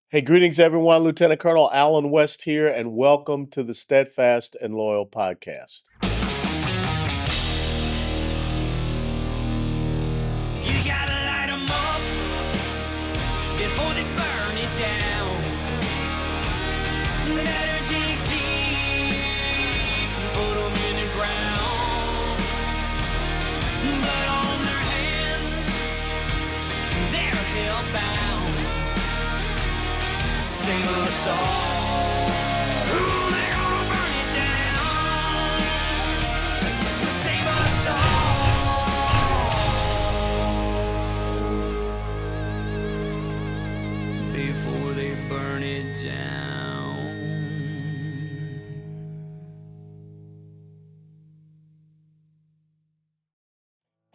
Hey, greetings, everyone. Lieutenant Colonel Alan West here, and welcome to the Steadfast and Loyal podcast. You gotta light 'em up before they burn it down. Better dig deep, put 'em in the ground. Blood on their hands, they're hellbound. Sing a song. Ooh, they're gonna burn it down. Sing a song before they burn it down.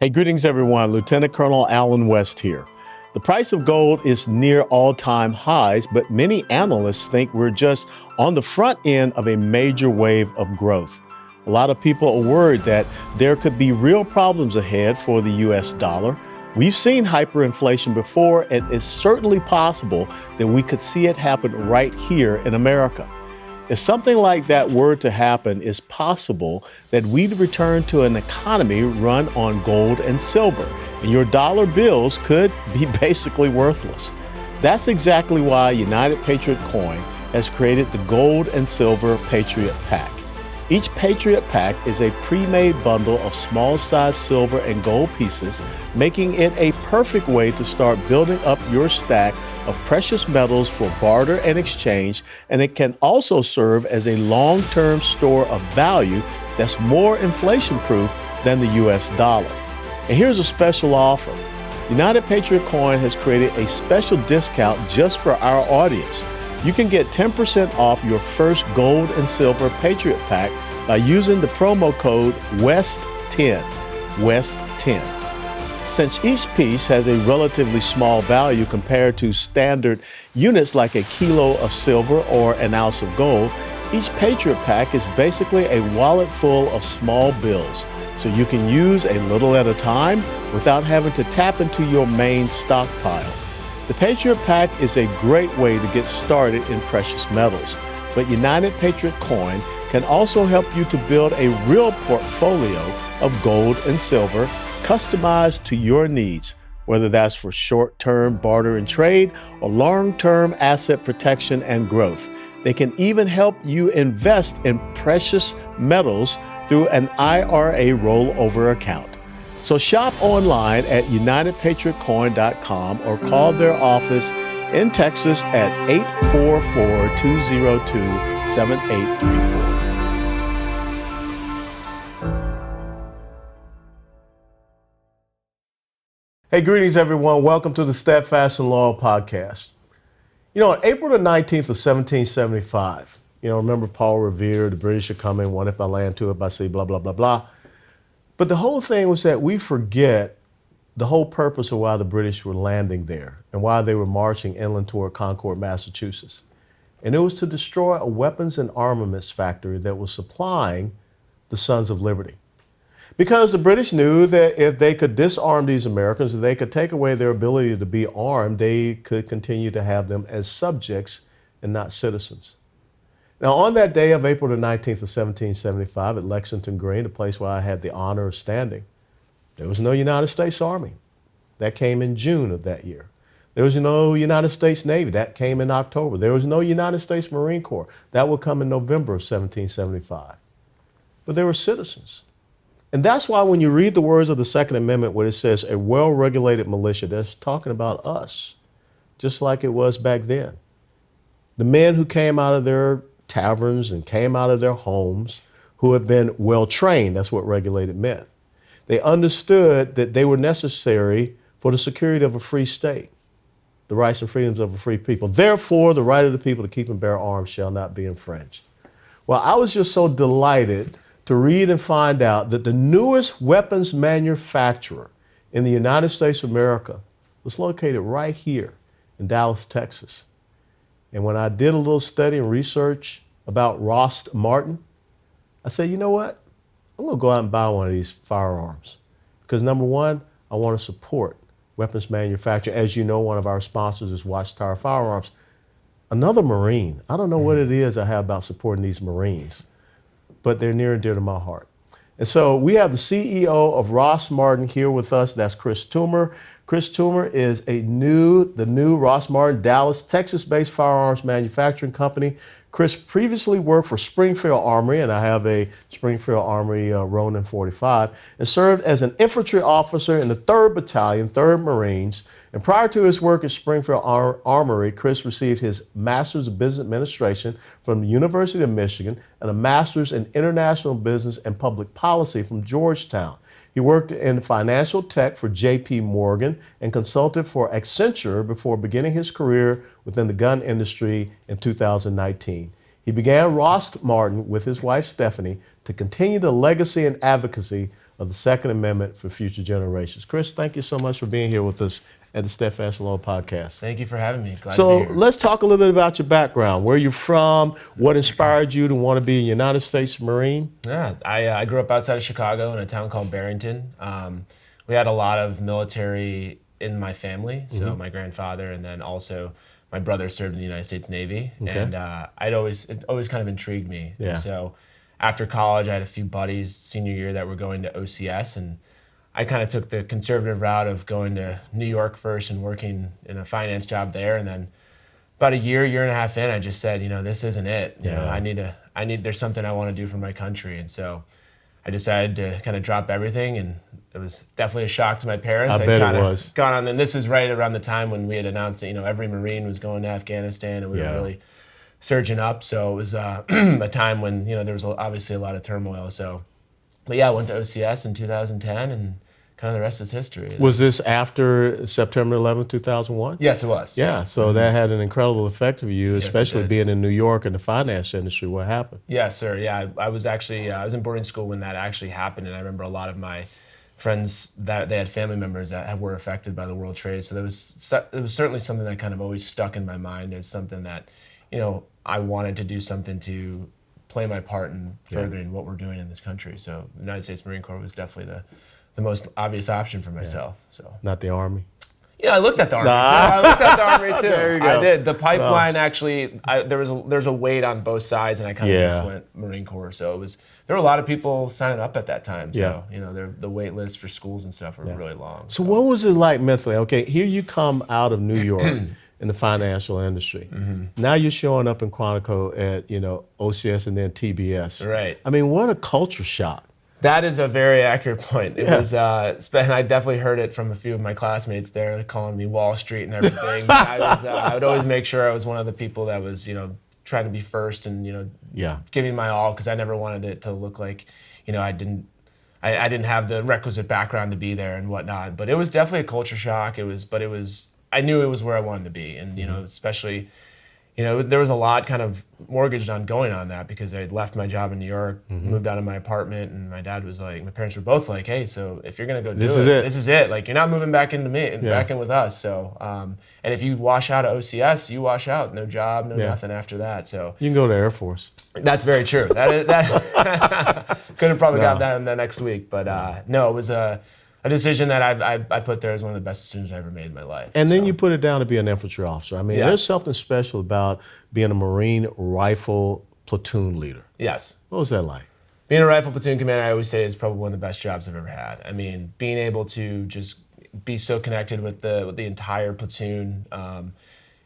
Hey, greetings, everyone. Lieutenant Colonel Alan West here. The price of gold is near all-time highs, but many analysts think we're just on the front end of a major wave of growth. A lot of people are worried that there could be real problems ahead for the U.S. dollar. We've seen hyperinflation before, and it's certainly possible that we could see it happen right here in America. If something like that were to happen, it's possible that we'd return to an economy run on gold and silver, and your dollar bills could be basically worthless. That's exactly why United Patriot Coin has created the Gold and Silver Patriot Pack. Each Patriot Pack is a pre-made bundle of small-sized silver and gold pieces, making it a perfect way to start building up your stack of precious metals for barter and exchange, and it can also serve as a long-term store of value that's more inflation-proof than the U.S. dollar. And here's a special offer. United Patriot Coin has created a special discount just for our audience. You can get 10% off your first gold and silver Patriot Pack by using the promo code WEST10, WEST10. Since each piece has a relatively small value compared to standard units like a kilo of silver or an ounce of gold, each Patriot Pack is basically a wallet full of small bills, so you can use a little at a time without having to tap into your main stockpile. The Patriot Pack is a great way to get started in precious metals, but United Patriot Coin can also help you to build a real portfolio of gold and silver customized to your needs, whether that's for short-term barter and trade or long-term asset protection and growth. They can even help you invest in precious metals through an IRA rollover account. So shop online at UnitedPatriotCoin.com or call their office in Texas at 844-202-7834. Hey, greetings, everyone. Welcome to the Steadfast and Loyal podcast. On April the 19th of 1775, remember Paul Revere, the British are coming, one it by land, two it by sea, blah, blah, blah, blah. But the whole thing was that we forget the whole purpose of why the British were landing there and why they were marching inland toward Concord, Massachusetts. And it was to destroy a weapons and armaments factory that was supplying the Sons of Liberty. Because the British knew that if they could disarm these Americans, if they could take away their ability to be armed, they could continue to have them as subjects and not citizens. Now, on that day of April the 19th of 1775 at Lexington Green, the place where I had the honor of standing, there was no United States Army. That came in June of that year. There was no United States Navy. That came in October. There was no United States Marine Corps. That would come in November of 1775. But there were citizens. And that's why when you read the words of the Second Amendment where it says a well-regulated militia, that's talking about us, just like it was back then. The men who came out of their taverns and came out of their homes, who had been well trained. That's what regulated meant. They understood that they were necessary for the security of a free state, the rights and freedoms of a free people. Therefore, the right of the people to keep and bear arms shall not be infringed. Well, I was just so delighted to read and find out that the newest weapons manufacturer in the United States of America was located right here in Dallas, Texas. And when I did a little study and research about Rost Martin, I said, you know what? I'm going to go out and buy one of these firearms. Because number one, I want to support weapons manufacturing. As you know, one of our sponsors is Watchtower Firearms. another Marine. I don't know what it is I have about supporting these Marines, but they're near and dear to my heart. And so we have the CEO of Rost Martin here with us. That's Chris Toomer. Chris Toomer is the new Rost Martin, Dallas, Texas-based firearms manufacturing company. Chris previously worked for Springfield Armory, and I have a Springfield Armory Ronin 45, and served as an infantry officer in the 3rd Battalion, 3rd Marines. And prior to his work at Springfield Armory, Chris received his Master's of Business Administration from the University of Michigan and a Master's in International Business and Public Policy from Georgetown. He worked in financial tech for J.P. Morgan and consulted for Accenture before beginning his career within the gun industry in 2019. He began Rost Martin with his wife Stephanie to continue the legacy and advocacy of the Second Amendment for future generations. Chris, thank you so much for being here with us at the Steadfast Law Podcast. Thank you for having me. Glad So to be here. let's talk a little bit about your background. Where you're from, what inspired you to want to be a United States Marine? Yeah, I grew up outside of Chicago in a town called Barrington. We had a lot of military in my family, so my grandfather, and then also my brother served in the United States Navy, and it always kind of intrigued me. Yeah. And so after college, I had a few buddies senior year that were going to OCS, and I kind of took the conservative route of going to New York first and working in a finance job there, and then about a year and a half in, I just said, this isn't it. You know, there's something I want to do for my country, and so I decided to kind of drop everything, and it was definitely a shock to my parents. I bet it was. Gone on, and this was right around the time when we had announced that every Marine was going to Afghanistan, and we were really surging up. So it was a time when there was obviously a lot of turmoil. So, but yeah, I went to OCS in 2010, and kind of the rest is history. Was this after September 11th, 2001? Yes, it was. Yeah, so that had an incredible effect on you, especially being in New York and the finance industry. What happened? Yes, sir. Yeah, I was in boarding school when that actually happened, and I remember a lot of my friends that they had family members that were affected by the World Trade. So it was certainly something that kind of always stuck in my mind as something that, I wanted to do something to play my part in furthering what we're doing in this country. So the United States Marine Corps was definitely the most obvious option for myself. So not the Army. Yeah, I looked at the Army too. I looked at the Army too. There you go. I did. The pipeline actually, there's a weight on both sides, and I kind of just went Marine Corps. So there were a lot of people signing up at that time. So the wait lists for schools and stuff were really long. So what was it like mentally? Okay, here you come out of New York in the financial industry. Now you're showing up in Quantico at OCS and then TBS. Right. I mean, what a culture shock. That is a very accurate point. It was, and I definitely heard it from a few of my classmates there, calling me Wall Street and everything. But I would always make sure I was one of the people that was, trying to be first and giving my all, because I never wanted it to look like, I didn't have the requisite background to be there and whatnot. But it was definitely a culture shock. I knew it was where I wanted to be, and especially. There was a lot kind of mortgaged on going on that, because I had left my job in New York, moved out of my apartment, and my dad was like, my parents were both like, hey, so if you're going to go this is it. Like, you're not moving back into back in with us. So, and if you wash out of OCS, you wash out. No job, nothing after that. So you can go to Air Force. That's very true. That could have probably got that in the next week. But no, it was a decision that I put there as one of the best decisions I ever made in my life. And then you put it down to be an infantry officer. I mean, there's something special about being a Marine rifle platoon leader. Yes. What was that like? Being a rifle platoon commander, I always say, is probably one of the best jobs I've ever had. I mean, being able to just be so connected with the entire platoon.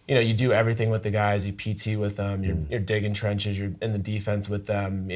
You do everything with the guys. You PT with them. You're digging trenches. You're in the defense with them.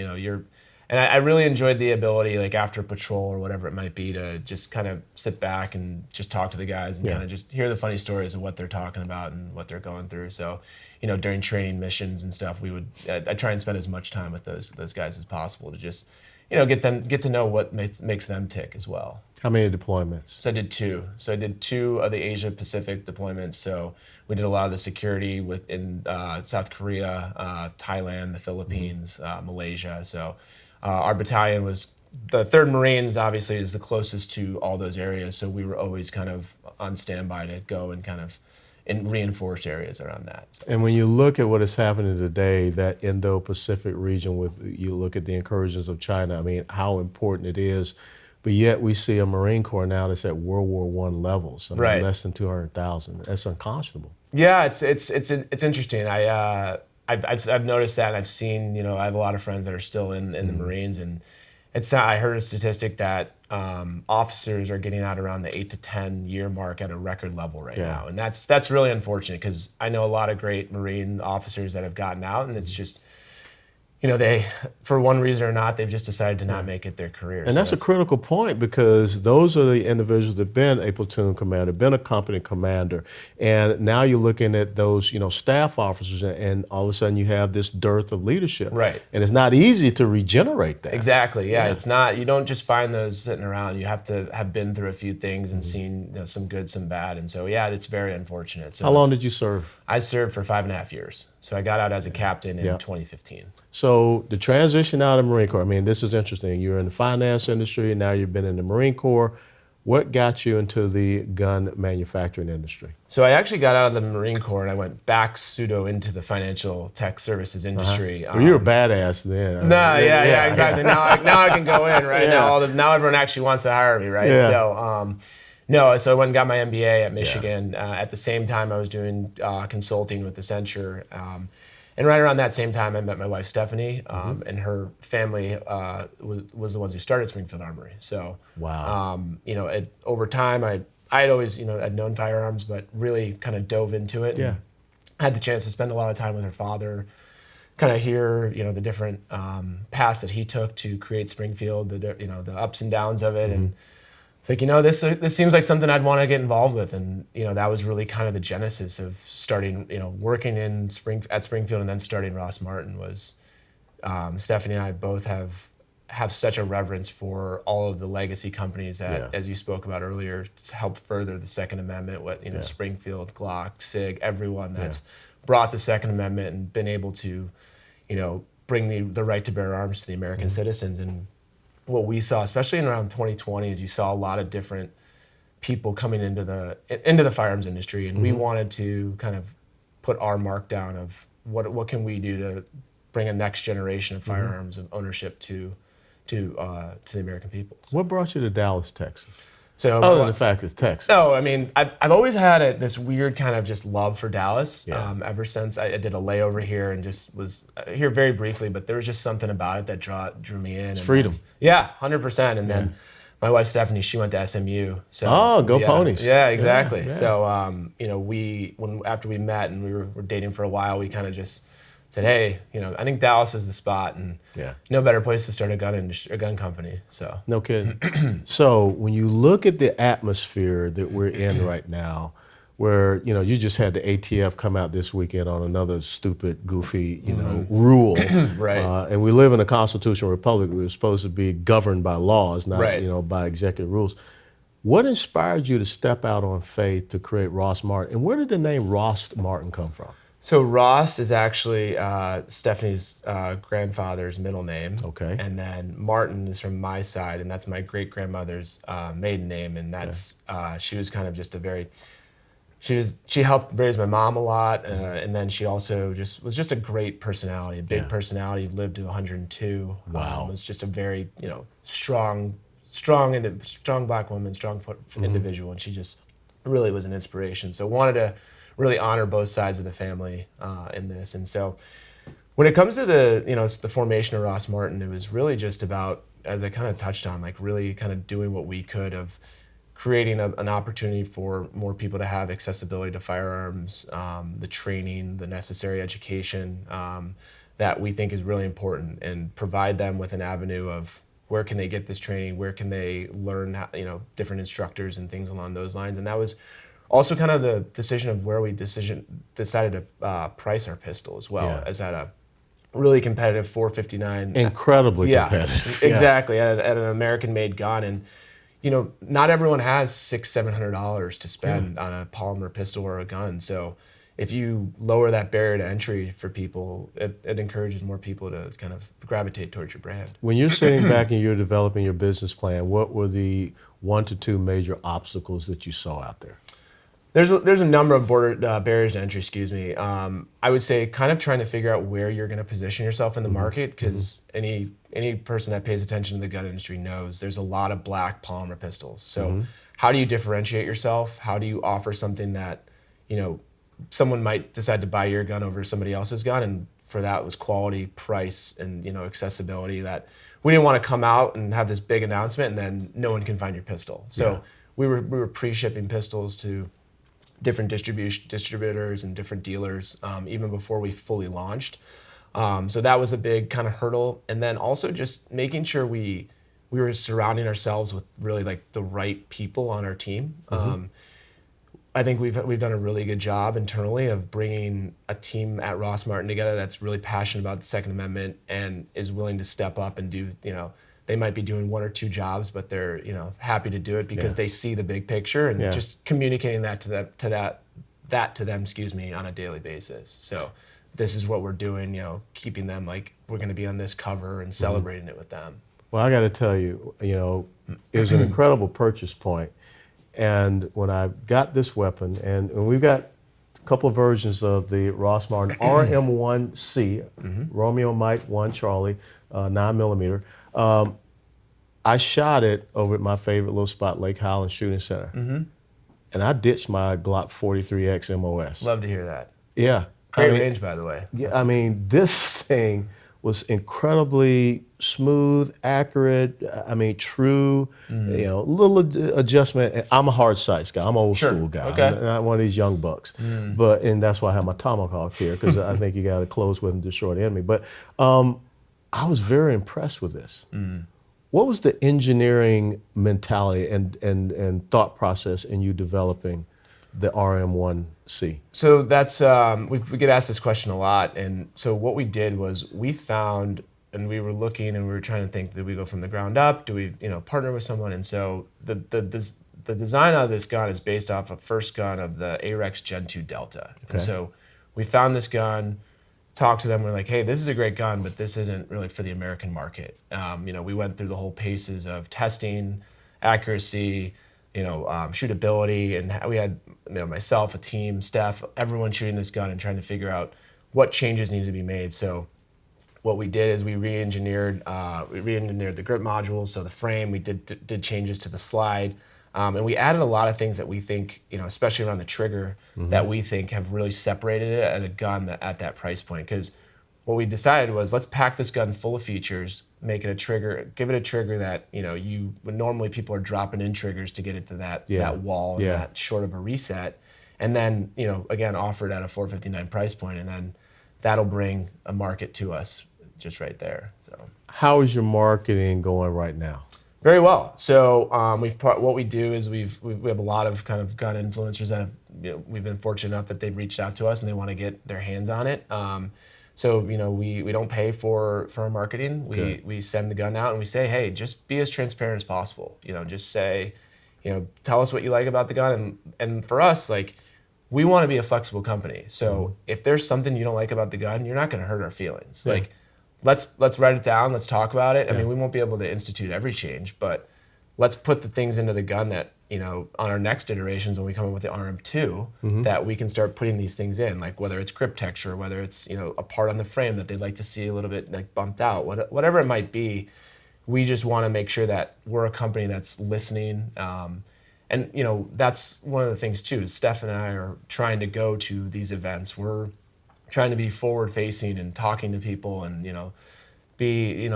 And I really enjoyed the ability, like after patrol or whatever it might be, to just kind of sit back and just talk to the guys and kind of just hear the funny stories of what they're talking about and what they're going through. So, during training missions and stuff, I try and spend as much time with those guys as possible to just, get to know what makes them tick as well. How many deployments? So I did two. So I did 2 of the Asia Pacific deployments. So we did a lot of the security in South Korea, Thailand, the Philippines, Malaysia. So. Our battalion was, the 3rd Marines obviously is the closest to all those areas, so we were always kind of on standby to go and kind of reinforce areas around that. So. And when you look at what is happening today, that Indo-Pacific region, you look at the incursions of China, I mean, how important it is, but yet we see a Marine Corps now that's at World War I levels. I mean, less than 200,000. That's unconscionable. Yeah, it's interesting. I've noticed that, and I've seen, I have a lot of friends that are still in the Marines, and it's not, I heard a statistic that officers are getting out around the 8 to 10 year mark at a record level right now, and that's really unfortunate, because I know a lot of great Marine officers that have gotten out, and it's just, they, for one reason or not, they've just decided to not make it their career. And that's a critical point, because those are the individuals that have been a platoon commander, been a company commander, and now you're looking at those, staff officers, and all of a sudden you have this dearth of leadership. Right. And it's not easy to regenerate that. Exactly. Yeah. It's not. You don't just find those sitting around. You have to have been through a few things and seen some good, some bad, and so it's very unfortunate. So how long did you serve? I served for 5.5 years. So I got out as a captain in 2015. So the transition out of the Marine Corps, I mean, this is interesting. You're in the finance industry, and now you've been in the Marine Corps. What got you into the gun manufacturing industry? So I actually got out of the Marine Corps, and I went back pseudo into the financial tech services industry. Well, you were a badass then. Exactly. Now I can go in, right? Now everyone actually wants to hire me, right? Yeah. So I went and got my MBA at Michigan. At the same time, I was doing consulting with Accenture. And right around that same time, I met my wife, Stephanie, and her family was the ones who started Springfield Armory. So, wow. Over time, I had always, I'd known firearms, but really kind of dove into it. Yeah. I had the chance to spend a lot of time with her father, kind of hear, the different paths that he took to create Springfield, the ups and downs of it, and it's like, this seems like something I'd want to get involved with, and that was really kind of the genesis of starting, working at Springfield and then starting Rost Martin. Was Stephanie and I both have such a reverence for all of the legacy companies that, as you spoke about earlier, help further the Second Amendment. Springfield, Glock, SIG, everyone that's brought the Second Amendment and been able to, bring the right to bear arms to the American citizens. And what we saw, especially in around 2020, is you saw a lot of different people coming into the firearms industry, and we wanted to kind of put our mark down of what can we do to bring a next generation of firearms of ownership to the American people. What brought you to Dallas, Texas? So, other than the fact it's Texas. No, I mean, I've always had this weird kind of just love for Dallas. Ever since I did a layover here and just was here very briefly, but there was just something about it that drew me in. It's freedom. 100%. And then my wife Stephanie, she went to SMU. So go Ponies. Yeah, exactly. Yeah. So after we met and we were dating for a while, we kind of just said, hey, I think Dallas is the spot, and no better place to start a gun company. So no kidding. So when you look at the atmosphere that we're in right now, where you just had the ATF come out this weekend on another stupid, goofy, rule, right? And we live in a constitutional republic. We're supposed to be governed by laws, not by executive rules. What inspired you to step out on faith to create Rost Martin, and where did the name Rost Martin come from? So Rost is actually Stephanie's grandfather's middle name. Okay. And then Martin is from my side, and that's my great-grandmother's maiden name. And that's she was kind of just she helped raise my mom a lot, and then she also was just a great personality, a big personality. Lived to 102. Wow. Was just a very strong black woman, strong individual, and she just really was an inspiration. So wanted to really honor both sides of the family in this. And so when it comes to the formation of Rost Martin, it was really just about, as I kind of touched on, like really kind of doing what we could of creating an opportunity for more people to have accessibility to firearms, the training, the necessary education that we think is really important, and provide them with an avenue of where can they get this training, where can they learn different instructors and things along those lines. And that was also kind of the decision of where we decided to price our pistol as well, as at a really competitive $459. Incredibly competitive. Exactly, at an American-made gun. And not everyone has $600-700 to spend on a polymer pistol or a gun. So if you lower that barrier to entry for people, it encourages more people to kind of gravitate towards your brand. When you're sitting back and you're developing your business plan, what were the 1 to 2 major obstacles that you saw out there? There's a number of barriers to entry, I would say kind of trying to figure out where you're going to position yourself in the market, because any person that pays attention to the gun industry knows there's a lot of black polymer pistols. So how do you differentiate yourself? How do you offer something that, someone might decide to buy your gun over somebody else's gun, and for that was quality, price, and accessibility. That we didn't want to come out and have this big announcement and then no one can find your pistol. So we were pre-shipping pistols to different distributors and different dealers even before we fully launched. So that was a big kind of hurdle, and then also just making sure we were surrounding ourselves with really like the right people on our team. I think we've done a really good job internally of bringing a team at Rost Martin together that's really passionate about the Second Amendment and is willing to step up and do, they might be doing one or two jobs, but they're, happy to do it because they see the big picture, and just communicating that to them, on a daily basis. So this is what we're doing, keeping them like we're going to be on this cover and celebrating it with them. Well, I got to tell you, it was an incredible purchase point. And when I got this weapon, and we've got a couple of versions of the Rost Martin RM1C, Romeo Mike 1 Charlie, 9mm. I shot it over at my favorite little spot, Lake Highland Shooting Center. And I ditched my Glock 43X MOS. Love to hear that. Yeah. Great range, by the way. Yeah, this thing was incredibly smooth, accurate, true, little adjustment. I'm a hard sights guy. I'm an old school guy. Okay. I'm not one of these young bucks. And that's why I have my tomahawk here, because I think you got to close with and destroy the enemy. But I was very impressed with this. What was the engineering mentality and thought process in you developing the RM1C? So that's, we get asked this question a lot. And so what we did was we found, and we were looking and we were trying to think, did we go from the ground up? Do we, partner with someone? And so the design of this gun is based off a first gun of the AREX Gen 2 Delta. Okay. And so we found this gun, talked to them, we're like, hey, this is a great gun, but this isn't really for the American market. We went through the whole paces of testing, accuracy, shootability, and we had myself, a team, staff, everyone shooting this gun and trying to figure out what changes needed to be made. So what we did is we re-engineered the grip modules, so the frame. We did changes to the slide, and we added a lot of things that we think, especially around the trigger, that we think have really separated it as a gun at that price point. Because what we decided was, let's pack this gun full of features, make it a trigger, give it a trigger that normally people are dropping in triggers to get it to that wall and that short of a reset, and then again offer it at a $459 price point, and then that'll bring a market to us just right there. So how is your marketing going right now? Very well. So what we do is we have a lot of kind of gun influencers that have, we've been fortunate enough that they've reached out to us and they want to get their hands on it. So we don't pay for our marketing. We send the gun out and we say, hey, just be as transparent as possible. Just say, tell us what you like about the gun. And for us, like, we want to be a flexible company. So if there's something you don't like about the gun, you're not going to hurt our feelings. Yeah. Like, let's write it down. Let's talk about it. I mean, we won't be able to institute every change, but let's put the things into the gun that, on our next iterations when we come up with the RM2, that we can start putting these things in, like whether it's grip texture, whether it's, a part on the frame that they'd like to see a little bit like bumped out, whatever it might be. We just want to make sure that we're a company that's listening. And that's one of the things too, is Steph and I are trying to go to these events. We're trying to be forward facing and talking to people and, be,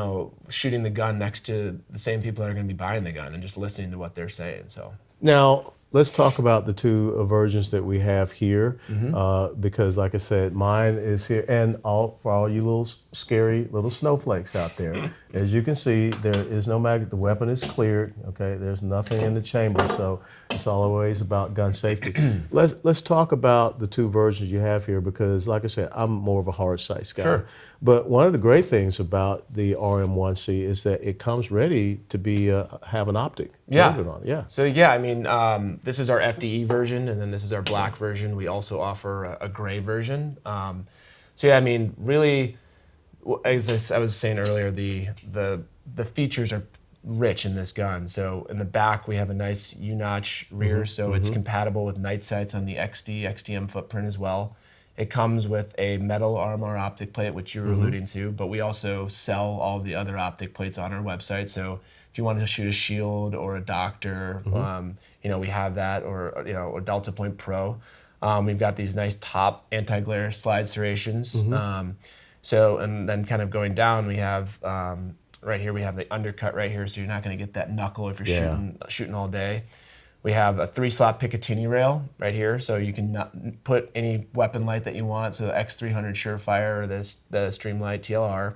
shooting the gun next to the same people that are going to be buying the gun and just listening to what they're saying. So now let's talk about the two versions that we have here, because like I said, mine is here, and for all you little scary little snowflakes out there, as you can see, there is no magnet. The weapon is cleared. Okay, there's nothing in the chamber, so it's always about gun safety. Let's talk about the two versions you have here, because like I said, I'm more of a hard sights guy. Sure. But one of the great things about the RM1C is that it comes ready to be have an optic. Yeah. On it. Yeah. So this is our FDE version, and then this is our black version. We also offer a gray version. Really, as I was saying earlier, the features are rich in this gun. So in the back, we have a nice U-notch rear, so it's compatible with night sights on the XDM footprint as well. It comes with a metal RMR optic plate, which you were alluding to, but we also sell all the other optic plates on our website. So if you wanted to shoot a Shield or a Doctor, we have that, or a Delta Point Pro. We've got these nice top anti-glare slide serrations. And then kind of going down, we have right here, we have the undercut right here, so you're not going to get that knuckle if you're shooting all day. We have a 3-slot Picatinny rail right here, so you can put any weapon light that you want, so the X300 Surefire or the Streamlight TLR.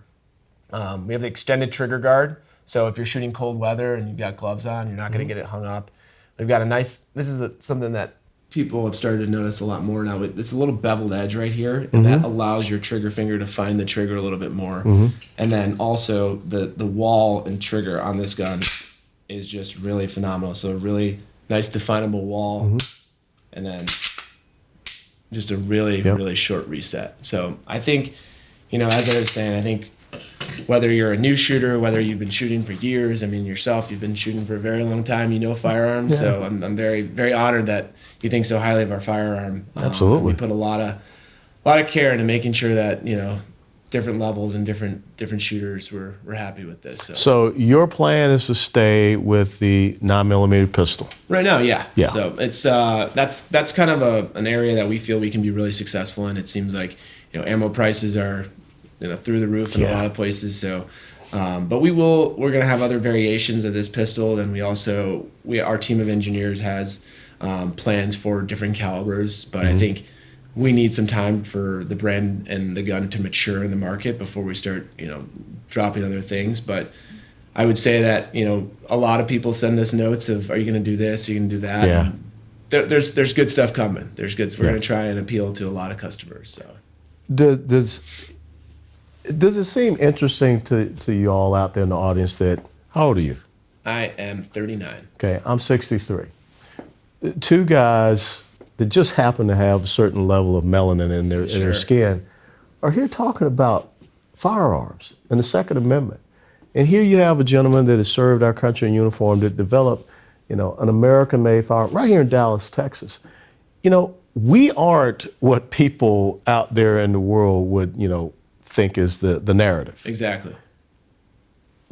We have the extended trigger guard, so if you're shooting cold weather and you've got gloves on, you're not going to get it hung up. We've got this is something that people have started to notice a lot more now. It's a little beveled edge right here, and that allows your trigger finger to find the trigger a little bit more. And then also the wall and trigger on this gun is just really phenomenal. So a really nice definable wall, and then just a really short reset. So I think, as I was saying, I think whether you're a new shooter, whether you've been shooting for years, I mean, yourself, you've been shooting for a very long time, firearms. So I'm very, very honored that you think so highly of our firearm. Absolutely. We put a lot of care into making sure that, different levels and different shooters we're happy with this. So your plan is to stay with the 9mm pistol right now. Yeah. So it's that's kind of an area that we feel we can be really successful in. It seems like ammo prices are through the roof in a lot of places. So but we're going to have other variations of this pistol, and our team of engineers has plans for different calibers, but I think we need some time for the brand and the gun to mature in the market before we start, dropping other things. But I would say that, a lot of people send us notes of, are you going to do this? Are you going to do that? Yeah. There's good stuff coming. We're going to try and appeal to a lot of customers. So does it seem interesting to you all out there in the audience that, how old are you? I am 39. Okay, I'm 63. Two guys that just happen to have a certain level of melanin in their skin are here talking about firearms and the Second Amendment. And here you have a gentleman that has served our country in uniform, that developed, an American-made firearm right here in Dallas, Texas. We aren't what people out there in the world would, think is the narrative. Exactly.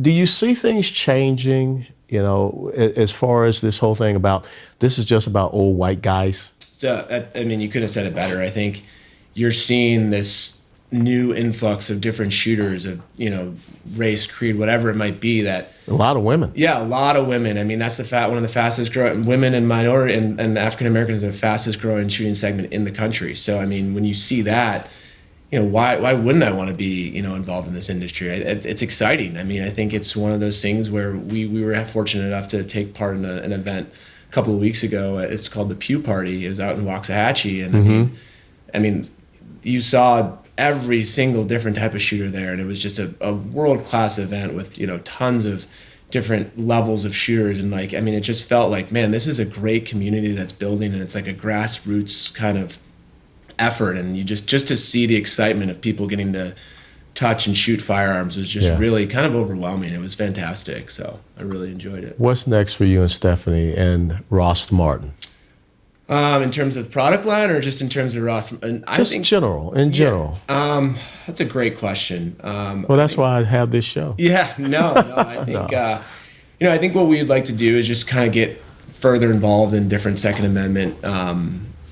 Do you see things changing, as far as this whole thing about, this is just about old white guys? So, I mean, you couldn't have said it better. I think you're seeing this new influx of different shooters of, race, creed, whatever it might be. That a lot of women. Yeah, a lot of women. I mean, that's one of the fastest growing, women and minority and African Americans are the fastest growing shooting segment in the country. So, I mean, when you see that, why wouldn't I want to be, involved in this industry? It's exciting. I mean, I think it's one of those things where we were fortunate enough to take part in an event a couple of weeks ago. It's called the Pew Party. It was out in Waxahachie, and I mean, you saw every single different type of shooter there, and it was just a world-class event with tons of different levels of shooters, and it just felt like, man, this is a great community that's building, and it's like a grassroots kind of effort, and you just to see the excitement of people getting to touch and shoot firearms was just really kind of overwhelming. It was fantastic, so I really enjoyed it. What's next for you and Stephanie and Rost Martin? In terms of product line, or just in terms of Rost? In general. That's a great question. Well, that's why I have this show. Yeah, I think I think what we'd like to do is just kind of get further involved in different Second Amendment,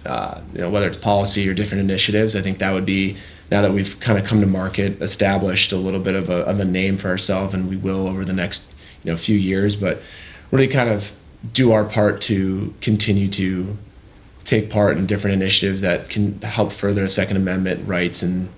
whether it's policy or different initiatives. I think that would be, now that we've kind of come to market, established a little bit of a name for ourselves, and we will over the next few years, but really kind of do our part to continue to take part in different initiatives that can help further the Second Amendment rights and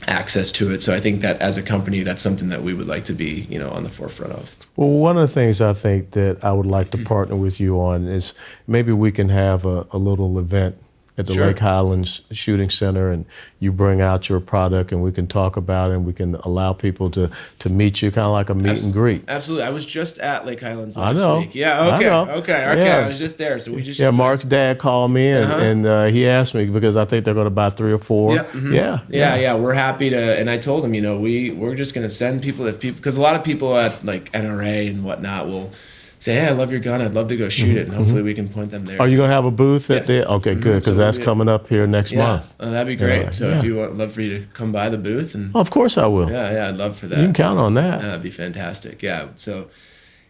access to it. So I think that as a company, that's something that we would like to be, on the forefront of. Well, one of the things I think that I would like to partner with you on is maybe we can have a little event at the Lake Highlands Shooting Center, and you bring out your product and we can talk about it, and we can allow people to meet you, kind of like a meet and greet. Absolutely. I was just at Lake Highlands last week. Yeah, okay. I was just there. So we just... Yeah, Mark's dad called me and he asked me, because I think they're going to buy 3 or 4. Yeah, we're happy to, and I told him, we're just going to send people, because a lot of people at like NRA and whatnot will say, hey, I love your gun, I'd love to go shoot it, and hopefully we can point them there. Are you going to have a booth at there? Okay, good, because that's coming up here next month. That'd be great. So if you want, I'd love for you to come by the booth. And of course I will. Yeah, I'd love for that. You can count on that. That'd be fantastic. Yeah, so,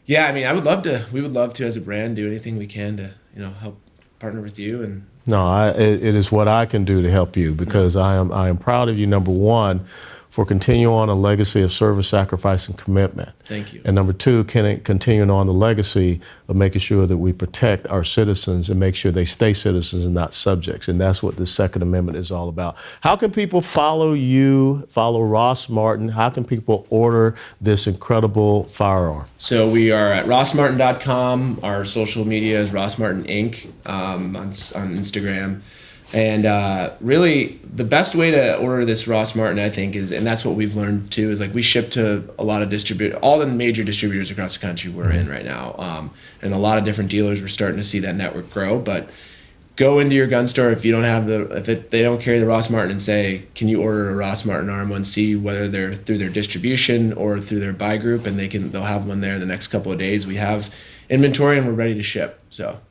I mean, we would love to, as a brand, do anything we can to, help partner with you and No, it is what I can do to help you, because I am proud of you, number one, for continuing on a legacy of service, sacrifice, and commitment. Thank you. And number two, continuing on the legacy of making sure that we protect our citizens and make sure they stay citizens and not subjects. And that's what the Second Amendment is all about. How can people follow you, follow Rost Martin? How can people order this incredible firearm? So we are at rostmartin.com. Our social media is Rost Martin Inc. On Instagram. And really, the best way to order this Rost Martin, I think, is, and that's what we've learned too, is like we ship to a lot of all the major distributors across the country we're in right now, and a lot of different dealers. We're starting to see that network grow. But go into your gun store if you don't have they don't carry the Rost Martin, and say, can you order a Rost Martin RM1? See whether they're through their distribution or through their buy group, and they'll have one there the next couple of days. We have inventory and we're ready to ship. So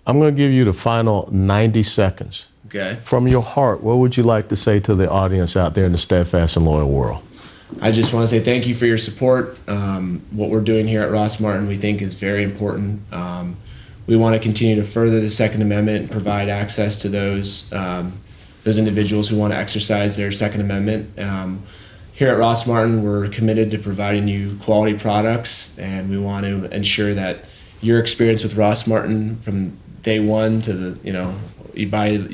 I'm going to give you the final 90 seconds. Okay. From your heart, what would you like to say to the audience out there in the steadfast and loyal world? I just want to say thank you for your support. What we're doing here at Rost Martin, we think, is very important. We want to continue to further the Second Amendment and provide access to those individuals who want to exercise their Second Amendment. Here at Rost Martin, we're committed to providing you quality products, and we want to ensure that your experience with Rost Martin from day one to you buy